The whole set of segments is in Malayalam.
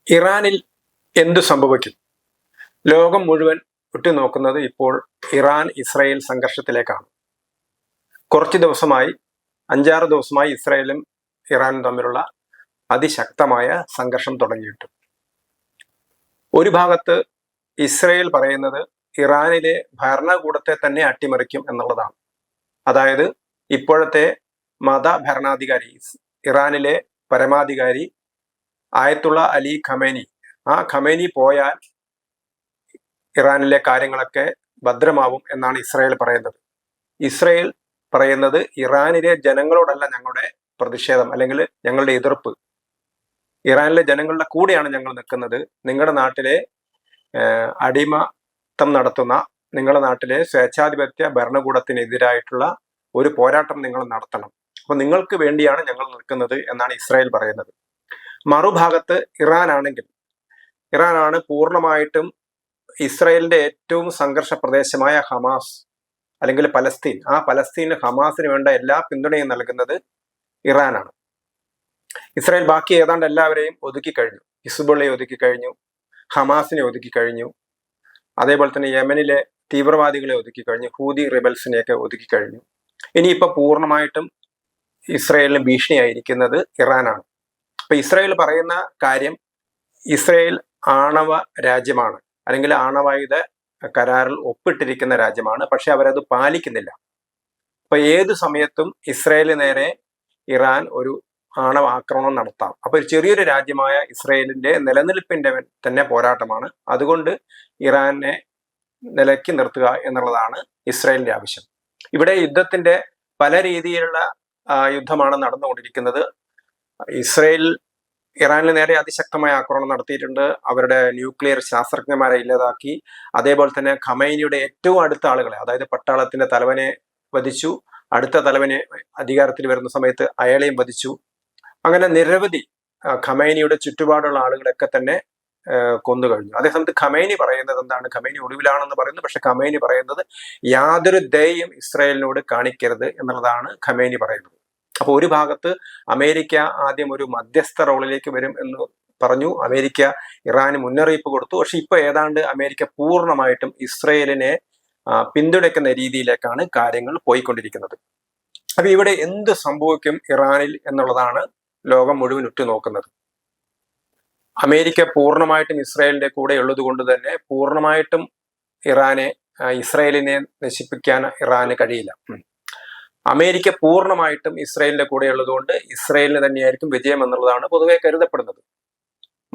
ഇറാനിൽ എന്തു സംഭവിക്കും? ലോകം മുഴുവൻ ഉറ്റുനോക്കുന്നത് ഇപ്പോൾ ഇറാൻ ഇസ്രായേൽ സംഘർഷത്തിലേക്കാണ്. കുറച്ച് ദിവസമായി, 5-6 ദിവസമായി ഇസ്രായേലും ഇറാനും തമ്മിലുള്ള അതിശക്തമായ സംഘർഷം തുടങ്ങിയിട്ട്. ഒരു ഭാഗത്ത് ഇസ്രായേൽ പറയുന്നത് ഇറാനിലെ ഭരണകൂടത്തെ തന്നെ അട്ടിമറിക്കും എന്നുള്ളതാണ്. അതായത് ഇപ്പോഴത്തെ മതഭരണാധികാരി, ഇറാനിലെ പരമാധികാരി ആയത്തുള്ള അലി ഖമേനി, ആ ഖമേനി പോയാൽ ഇറാനിലെ കാര്യങ്ങളൊക്കെ ഭദ്രമാവും എന്നാണ് ഇസ്രായേൽ പറയുന്നത്. ഇസ്രായേൽ പറയുന്നത് ഇറാനിലെ ജനങ്ങളോടല്ല ഞങ്ങളുടെ പ്രതിഷേധം അല്ലെങ്കിൽ ഞങ്ങളുടെ എതിർപ്പ്, ഇറാനിലെ ജനങ്ങളുടെ കൂടെയാണ് ഞങ്ങൾ നിൽക്കുന്നത്. നിങ്ങളുടെ നാട്ടിലെ അടിമത്തം നടത്തുന്ന, നിങ്ങളുടെ നാട്ടിലെ സ്വേച്ഛാധിപത്യ ഭരണകൂടത്തിനെതിരായിട്ടുള്ള ഒരു പോരാട്ടം നിങ്ങൾ നടത്തണം. അപ്പൊ നിങ്ങൾക്ക് വേണ്ടിയാണ് ഞങ്ങൾ നിൽക്കുന്നത് എന്നാണ് ഇസ്രായേൽ പറയുന്നത്. മറുഭാഗത്ത് ഇറാനാണ് പൂർണ്ണമായിട്ടും ഇസ്രായേലിന്റെ ഏറ്റവും സംഘർഷ പ്രദേശമായ ഹമാസ് അല്ലെങ്കിൽ പലസ്തീൻ, ആ പലസ്തീന് ഹമാസിന് വേണ്ട എല്ലാ പിന്തുണയും നൽകുന്നത് ഇറാനാണ്. ഇസ്രായേൽ ബാക്കി ഏതാണ്ട് എല്ലാവരെയും ഒതുക്കി കഴിഞ്ഞു. ഹിസ്ബുള്ളയെ ഒതുക്കി കഴിഞ്ഞു, ഹമാസിനെ ഒതുക്കി കഴിഞ്ഞു, അതേപോലെ തന്നെ യമനിലെ തീവ്രവാദികളെ ഒതുക്കി കഴിഞ്ഞു, ഹൂതി റിബൽസിനെയൊക്കെ ഒതുക്കി കഴിഞ്ഞു. ഇനിയിപ്പോ പൂർണ്ണമായിട്ടും ഇസ്രായേലിന് ഭീഷണിയായിരിക്കുന്നത് ഇറാനാണ്. അപ്പൊ ഇസ്രായേൽ പറയുന്ന കാര്യം, ഇസ്രായേൽ ആണവ രാജ്യമാണ് അല്ലെങ്കിൽ ആണവായുധ കരാറിൽ ഒപ്പിട്ടിരിക്കുന്ന രാജ്യമാണ്, പക്ഷെ അവരത് പാലിക്കുന്നില്ല. അപ്പൊ ഏതു സമയത്തും ഇസ്രായേലിന് നേരെ ഇറാൻ ഒരു ആണവ ആക്രമണം നടത്താം. അപ്പൊ ഒരു ചെറിയൊരു രാജ്യമായ ഇസ്രായേലിന്റെ നിലനിൽപ്പിന്റെ തന്നെ പോരാട്ടമാണ്. അതുകൊണ്ട് ഇറാനെ നിലയ്ക്ക് നിർത്തുക എന്നുള്ളതാണ് ഇസ്രായേലിന്റെ ആവശ്യം. ഇവിടെ യുദ്ധത്തിന്റെ പല രീതിയിലുള്ള യുദ്ധമാണ് നടന്നുകൊണ്ടിരിക്കുന്നത്. ഇസ്രായേൽ ഇറാനിന് നേരെ അതിശക്തമായ ആക്രമണം നടത്തിയിട്ടുണ്ട്. അവരുടെ ന്യൂക്ലിയർ ശാസ്ത്രജ്ഞന്മാരെ ഇല്ലാതാക്കി. അതേപോലെ തന്നെ ഖമൈനിയുടെ ഏറ്റവും അടുത്ത ആളുകളെ, അതായത് പട്ടാളത്തിന്റെ തലവനെ വധിച്ചു. അടുത്ത തലവനെ അധികാരത്തിൽ വരുന്ന സമയത്ത് അയാളെയും വധിച്ചു. അങ്ങനെ നിരവധി ഖമൈനിയുടെ ചുറ്റുപാടുള്ള ആളുകളൊക്കെ തന്നെ കൊന്നു കഴിഞ്ഞു. അതേസമയത്ത് ഖമൈനി പറയുന്നത് എന്താണ്? ഖമൈനി ഒടുവിലാണെന്ന് പറയുന്നു, പക്ഷെ ഖമൈനി പറയുന്നത് യാതൊരു ദയയും ഇസ്രായേലിനോട് കാണിക്കരുത് എന്നുള്ളതാണ് ഖമൈനി പറയുന്നത്. അപ്പൊ ഒരു ഭാഗത്ത് അമേരിക്ക ആദ്യം ഒരു മധ്യസ്ഥ റോളിലേക്ക് വരും എന്ന് പറഞ്ഞു. അമേരിക്ക ഇറാന് മുന്നറിയിപ്പ് കൊടുത്തു. പക്ഷെ ഇപ്പൊ ഏതാണ്ട് അമേരിക്ക പൂർണ്ണമായിട്ടും ഇസ്രയേലിനെ പിന്തുണയ്ക്കുന്ന രീതിയിലേക്കാണ് കാര്യങ്ങൾ പോയിക്കൊണ്ടിരിക്കുന്നത്. അപ്പൊ ഇവിടെ എന്ത് സംഭവിക്കും ഇറാനിൽ എന്നുള്ളതാണ് ലോകം മുഴുവൻ ഉറ്റുനോക്കുന്നത്. അമേരിക്ക പൂർണ്ണമായിട്ടും ഇസ്രായേലിന്റെ കൂടെ ഉള്ളത് കൊണ്ട് തന്നെ പൂർണ്ണമായിട്ടും ഇസ്രായേലിനെ നശിപ്പിക്കാൻ ഇറാന് കഴിയില്ല. അമേരിക്ക പൂർണ്ണമായിട്ടും ഇസ്രായേലിന്റെ കൂടെ ഉള്ളതുകൊണ്ട് ഇസ്രായേലിന് തന്നെയായിരിക്കും വിജയം എന്നുള്ളതാണ് പൊതുവെ കരുതപ്പെടുന്നത്.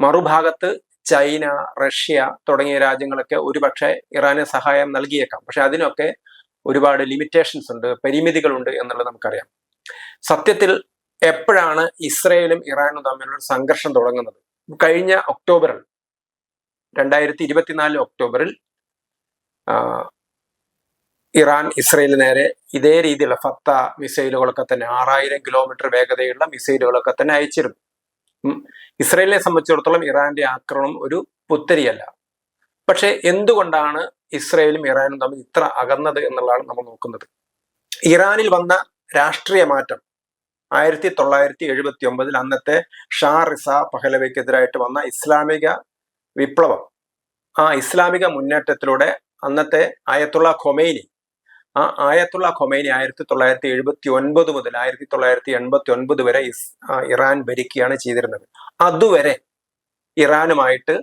മറുഭാഗത്ത് ചൈന, റഷ്യ തുടങ്ങിയ രാജ്യങ്ങളൊക്കെ ഒരുപക്ഷെ ഇറാന് സഹായം നൽകിയേക്കാം. പക്ഷെ അതിനൊക്കെ ഒരുപാട് ലിമിറ്റേഷൻസ് ഉണ്ട്, പരിമിതികളുണ്ട് എന്നുള്ളത് നമുക്കറിയാം. സത്യത്തിൽ എപ്പോഴാണ് ഇസ്രായേലും ഇറാനും തമ്മിലുള്ള സംഘർഷം തുടങ്ങുന്നത്? കഴിഞ്ഞ ഒക്ടോബറിൽ, 2024 ഒക്ടോബറിൽ ഇറാൻ ഇസ്രായേലിന് നേരെ ഇതേ രീതിയിലുള്ള ഫത്ത മിസൈലുകളൊക്കെ തന്നെ 6000 കിലോമീറ്റർ വേഗതയുള്ള മിസൈലുകളൊക്കെ തന്നെ അയച്ചിരുന്നു. ഇസ്രായേലിനെ സംബന്ധിച്ചിടത്തോളം ഇറാന്റെ ആക്രമണം ഒരു പുത്തരിയല്ല. പക്ഷെ എന്തുകൊണ്ടാണ് ഇസ്രായേലും ഇറാനും തമ്മിൽ ഇത്ര അകന്നത് എന്നുള്ളതാണ് നമ്മൾ നോക്കുന്നത്. ഇറാനിൽ വന്ന രാഷ്ട്രീയ മാറ്റം 1979 അന്നത്തെ ഷാ റിസ പഹലവിക്കെതിരായിട്ട് വന്ന ഇസ്ലാമിക വിപ്ലവം, ആ ഇസ്ലാമിക മുന്നേറ്റത്തിലൂടെ അന്നത്തെ ആയത്തുള്ള ഖൊമൈനി 1979 മുതൽ 1989 വരെ ഇറാൻ ഭരിക്കുകയാണ് ചെയ്തിരുന്നത്. അതുവരെ ഇറാനുമായിട്ട്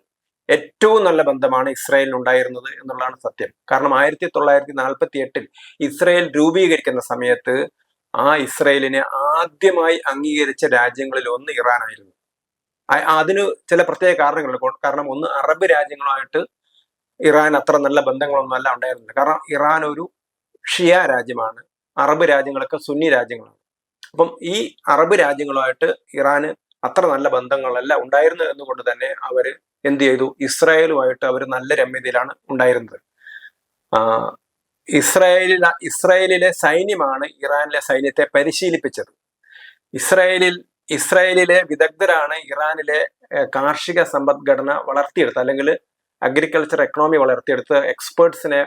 ഏറ്റവും നല്ല ബന്ധമാണ് ഇസ്രായേലിന് ഉണ്ടായിരുന്നത് എന്നുള്ളതാണ് സത്യം. കാരണം 1948 ഇസ്രായേൽ രൂപീകരിക്കുന്ന സമയത്ത് ആ ഇസ്രായേലിനെ ആദ്യമായി അംഗീകരിച്ച രാജ്യങ്ങളിൽ ഒന്ന് ഇറാനായിരുന്നു. അതിന് ചില പ്രത്യേക കാരണങ്ങളുണ്ട്. കാരണം ഒന്ന്, അറബ് രാജ്യങ്ങളുമായിട്ട് ഇറാൻ അത്ര നല്ല ബന്ധങ്ങളൊന്നുമല്ല ഉണ്ടായിരുന്നില്ല. കാരണം ഇറാൻ ഒരു ഷിയ രാജ്യമാണ്, അറബ് രാജ്യങ്ങളൊക്കെ സുന്നി രാജ്യങ്ങളാണ്. അപ്പം ഈ അറബ് രാജ്യങ്ങളുമായിട്ട് ഇറാന് അത്ര നല്ല ബന്ധങ്ങളല്ല ഉണ്ടായിരുന്നു എന്നുകൊണ്ട് തന്നെ അവര് എന്ത് ചെയ്തു? ഇസ്രായേലുമായിട്ട് അവർ നല്ല രമ്യതയിലാണ് ഉണ്ടായിരുന്നത്. ഇസ്രായേലിലെ സൈന്യമാണ് ഇറാനിലെ സൈന്യത്തെ പരിശീലിപ്പിച്ചത്. ഇസ്രായേലിലെ വിദഗ്ധരാണ് ഇറാനിലെ കാർഷിക സമ്പദ്ഘടന വളർത്തിയെടുത്ത്, അല്ലെങ്കിൽ അഗ്രികൾച്ചർ എക്കണോമി വളർത്തിയെടുത്ത് എക്സ്പേർട്സിനെ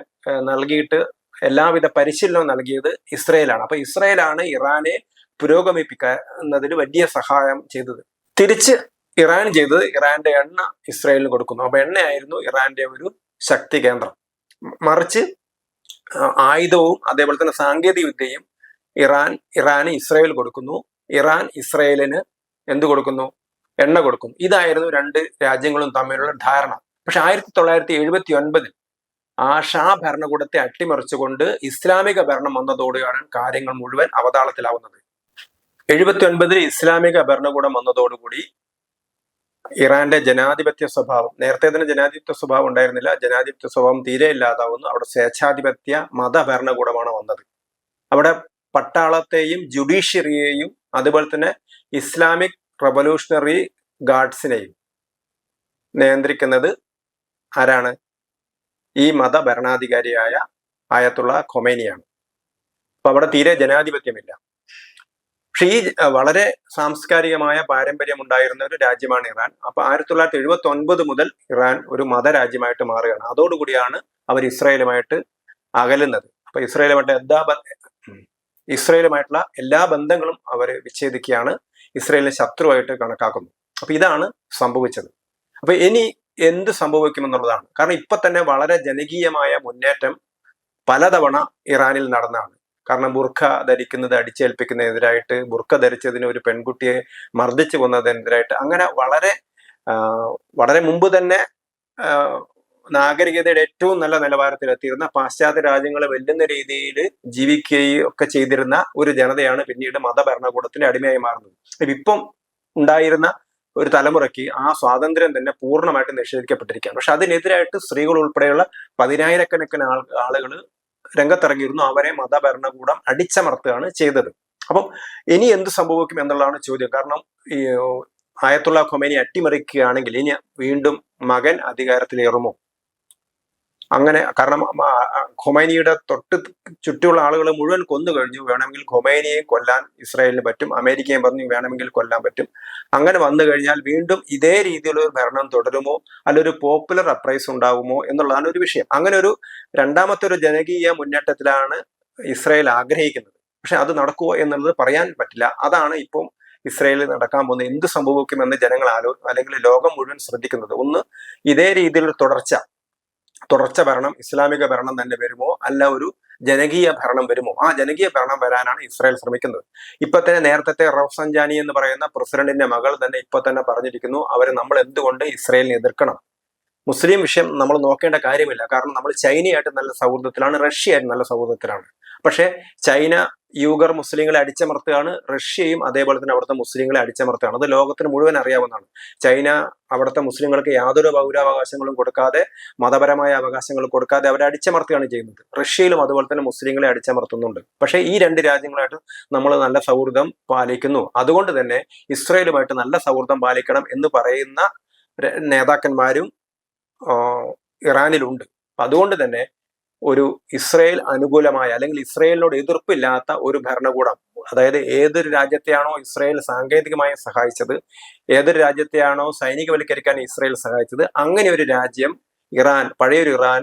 നൽകിയിട്ട് എല്ലാവിധ പരിശീലനവും നൽകിയത് ഇസ്രായേലാണ്. അപ്പൊ ഇസ്രായേലാണ് ഇറാനെ പുരോഗമിപ്പിക്കുന്നതിന് വലിയ സഹായം ചെയ്തത്. തിരിച്ച് ഇറാൻ ചെയ്തത് ഇറാന്റെ എണ്ണ ഇസ്രായേലിന് കൊടുക്കുന്നു. അപ്പൊ എണ്ണയായിരുന്നു ഇറാന്റെ ഒരു ശക്തി കേന്ദ്രം. മറിച്ച് ആയുധവും അതേപോലെ തന്നെ സാങ്കേതിക വിദ്യയും ഇറാന് ഇസ്രായേൽ കൊടുക്കുന്നു. ഇറാൻ ഇസ്രായേലിന് എന്ത് കൊടുക്കുന്നു? എണ്ണ കൊടുക്കുന്നു. ഇതായിരുന്നു രണ്ട് രാജ്യങ്ങളും തമ്മിലുള്ള ധാരണ. പക്ഷെ 1979 ആ ഷാ ഭരണകൂടത്തെ അട്ടിമറിച്ചുകൊണ്ട് ഇസ്ലാമിക ഭരണം വന്നതോടെയാണ് കാര്യങ്ങൾ മുഴുവൻ അവതാളത്തിലാവുന്നത്. 79 ഇസ്ലാമിക ഭരണകൂടം വന്നതോടുകൂടി ഇറാന്റെ ജനാധിപത്യ സ്വഭാവം, നേരത്തെ തന്നെ ജനാധിപത്യ സ്വഭാവം ഉണ്ടായിരുന്നില്ല, ജനാധിപത്യ സ്വഭാവം തീരെ ഇല്ലാതാവുന്നു. അവിടെ സ്വേച്ഛാധിപത്യ മതഭരണകൂടമാണ് വന്നത്. അവിടെ പട്ടാളത്തെയും ജുഡീഷ്യറിയെയും അതുപോലെ തന്നെ ഇസ്ലാമിക് റവല്യൂഷണറി ഗാർഡ്സിനെയും നിയന്ത്രിക്കുന്നത് ആരാണ്? ഈ മതഭരണാധികാരിയായ ആയത്തുള്ള ഖൊമേനിയാണ്. അപ്പൊ അവിടെ തീരെ ജനാധിപത്യമില്ല. പക്ഷെ ഈ വളരെ സാംസ്കാരികമായ പാരമ്പര്യം ഉണ്ടായിരുന്ന ഒരു രാജ്യമാണ് ഇറാൻ. അപ്പൊ 1979 മുതൽ ഇറാൻ ഒരു മതരാജ്യമായിട്ട് മാറുകയാണ്. അതോടുകൂടിയാണ് അവർ ഇസ്രായേലുമായിട്ട് അകലുന്നത്. അപ്പൊ ഇസ്രായേലുമായിട്ടുള്ള എല്ലാ ബന്ധങ്ങളും അവർ വിച്ഛേദിക്കുകയാണ്, ഇസ്രായേലിനെ ശത്രുവായിട്ട് കണക്കാക്കുന്നു. അപ്പൊ ഇതാണ് സംഭവിച്ചത്. അപ്പൊ ഇനി എന്ത് സംഭവിക്കുമെന്നുള്ളതാണ്. കാരണം ഇപ്പൊ തന്നെ വളരെ ജനകീയമായ മുന്നേറ്റം പലതവണ ഇറാനിൽ നടന്നതാണ്. കാരണം ബുർഖ ധരിക്കുന്നത് അടിച്ചേൽപ്പിക്കുന്നതിനെതിരായിട്ട്, ബുർഖ ധരിച്ചതിന് ഒരു പെൺകുട്ടിയെ മർദ്ദിച്ചു കൊന്നതിനെതിരായിട്ട്, അങ്ങനെ വളരെ മുമ്പ് തന്നെ നാഗരികതയുടെ ഏറ്റവും നല്ല നിലവാരത്തിലെത്തിയിരുന്ന, പാശ്ചാത്യ രാജ്യങ്ങളെ വെല്ലുന്ന രീതിയിൽ ജീവിക്കുകയും ഒക്കെ ചെയ്തിരുന്ന ഒരു ജനതയാണ് പിന്നീട് മതഭരണകൂടത്തിന്റെ അടിമയായി മാറുന്നത്. ഇപ്പം ഉണ്ടായിരുന്ന ഒരു തലമുറയ്ക്ക് ആ സ്വാതന്ത്ര്യം തന്നെ പൂർണ്ണമായിട്ട് നിഷേധിക്കപ്പെട്ടിരിക്കുകയാണ്. പക്ഷെ അതിനെതിരായിട്ട് സ്ത്രീകൾ ഉൾപ്പെടെയുള്ള 10,000-കണക്കിന് ആളുകൾ രംഗത്തിറങ്ങിയിരുന്നു. അവരെ മതഭരണകൂടം അടിച്ചമർത്തുകയാണ് ചെയ്തത്. അപ്പം ഇനി എന്ത് സംഭവിക്കും എന്നുള്ളതാണ് ചോദ്യം. കാരണം ഈ ആയത്തുള്ള ഖൊമേനി അട്ടിമറിക്കുകയാണെങ്കിൽ ഇനി വീണ്ടും മകൻ അധികാരത്തിലേറുമോ? അങ്ങനെ, കാരണം ഖൊമേനിയുടെ തൊട്ട് ചുറ്റുമുള്ള ആളുകൾ മുഴുവൻ കൊന്നു കഴിഞ്ഞു. വേണമെങ്കിൽ ഖൊമേനിയെ കൊല്ലാൻ ഇസ്രായേലിന് പറ്റും, അമേരിക്കയും പറഞ്ഞു വേണമെങ്കിൽ കൊല്ലാൻ പറ്റും. അങ്ങനെ വന്നു കഴിഞ്ഞാൽ വീണ്ടും ഇതേ രീതിയിലുള്ള ഒരു ഭരണം തുടരുമോ, അല്ലൊരു പോപ്പുലർ അപ്രൈസ് ഉണ്ടാകുമോ എന്നുള്ളതാണ് ഒരു വിഷയം. അങ്ങനെ ഒരു രണ്ടാമത്തെ ഒരു ജനകീയ മുന്നേറ്റത്തിലാണ് ഇസ്രായേൽ ആഗ്രഹിക്കുന്നത്. പക്ഷെ അത് നടക്കുമോ എന്നുള്ളത് പറയാൻ പറ്റില്ല. അതാണ് ഇപ്പം ഇസ്രായേലിൽ നടക്കാൻ പോകുന്നത്. എന്ത് സംഭവിക്കുമെന്ന് ജനങ്ങൾ അല്ലെങ്കിൽ ലോകം മുഴുവൻ ശ്രദ്ധിക്കുന്നത്. ഒന്ന്, ഇതേ രീതിയിൽ തുടർച്ച ഭരണം, ഇസ്ലാമിക ഭരണം തന്നെ വരുമോ, അല്ല ഒരു ജനകീയ ഭരണം വരുമോ? ആ ജനകീയ ഭരണം വരാനാണ് ഇസ്രായേൽ ശ്രമിക്കുന്നത്. ഇപ്പൊ തന്നെ നേരത്തെ റഫ്സൻജാനി എന്ന് പറയുന്ന പ്രസിഡന്റിന്റെ മകൾ തന്നെ ഇപ്പൊ തന്നെ പറഞ്ഞിരിക്കുന്നു, നമ്മൾ എന്തുകൊണ്ട് ഇസ്രായേലിനെ എതിർക്കണം? മുസ്ലിം വിഷയം നമ്മൾ നോക്കേണ്ട കാര്യമില്ല. കാരണം നമ്മൾ ചൈനയായിട്ട് നല്ല സൗഹൃദത്തിലാണ്, റഷ്യയായിട്ട് നല്ല സൗഹൃദത്തിലാണ്. പക്ഷെ ചൈന യൂഗർ മുസ്ലിങ്ങളെ അടിച്ചമർത്തുകയാണ്, റഷ്യയും അതേപോലെ തന്നെ അവിടുത്തെ മുസ്ലിങ്ങളെ അടിച്ചമർത്തുകയാണ്. അത് ലോകത്തിന് മുഴുവൻ അറിയാവുന്നതാണ്. ചൈന അവിടുത്തെ മുസ്ലിങ്ങൾക്ക് യാതൊരു പൗരാവകാശങ്ങളും കൊടുക്കാതെ, മതപരമായ അവകാശങ്ങൾ കൊടുക്കാതെ അവരെ അടിച്ചമർത്തുകയാണ് ചെയ്യുന്നത്. റഷ്യയിലും അതുപോലെ തന്നെ മുസ്ലിങ്ങളെ അടിച്ചമർത്തുന്നുണ്ട്. പക്ഷെ ഈ രണ്ട് രാജ്യങ്ങളായിട്ട് നമ്മൾ നല്ല സൗഹൃദം പാലിക്കുന്നു. അതുകൊണ്ട് തന്നെ ഇസ്രായേലുമായിട്ട് നല്ല സൗഹൃദം പാലിക്കണം എന്ന് പറയുന്ന നേതാക്കന്മാരും ഇറാനിലുണ്ട്. അതുകൊണ്ട് തന്നെ ഒരു ഇസ്രായേൽ അനുകൂലമായ അല്ലെങ്കിൽ ഇസ്രായേലിനോട് എതിർപ്പില്ലാത്ത ഒരു ഭരണകൂടം, അതായത് ഏതൊരു രാജ്യത്തെയാണോ ഇസ്രായേൽ സാങ്കേതികമായി സഹായിച്ചത്, ഏതൊരു രാജ്യത്തെയാണോ സൈനികവൽക്കരിക്കാൻ ഇസ്രായേൽ സഹായിച്ചത്, അങ്ങനെ ഒരു രാജ്യം പഴയൊരു ഇറാൻ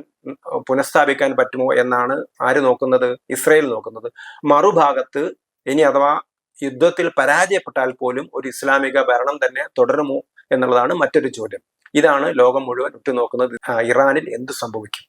പുനഃസ്ഥാപിക്കാൻ പറ്റുമോ എന്നാണ് ആര് നോക്കുന്നത്? ഇസ്രായേൽ നോക്കുന്നത്. മറുഭാഗത്ത് ഇനി അഥവാ യുദ്ധത്തിൽ പരാജയപ്പെട്ടാൽ പോലും ഒരു ഇസ്ലാമിക ഭരണം തന്നെ തുടരുമോ എന്നുള്ളതാണ് മറ്റൊരു ചോദ്യം. ഇതാണ് ലോകം മുഴുവൻ ഉറ്റുനോക്കുന്നത്. ഇറാനിൽ എന്ത് സംഭവിക്കും?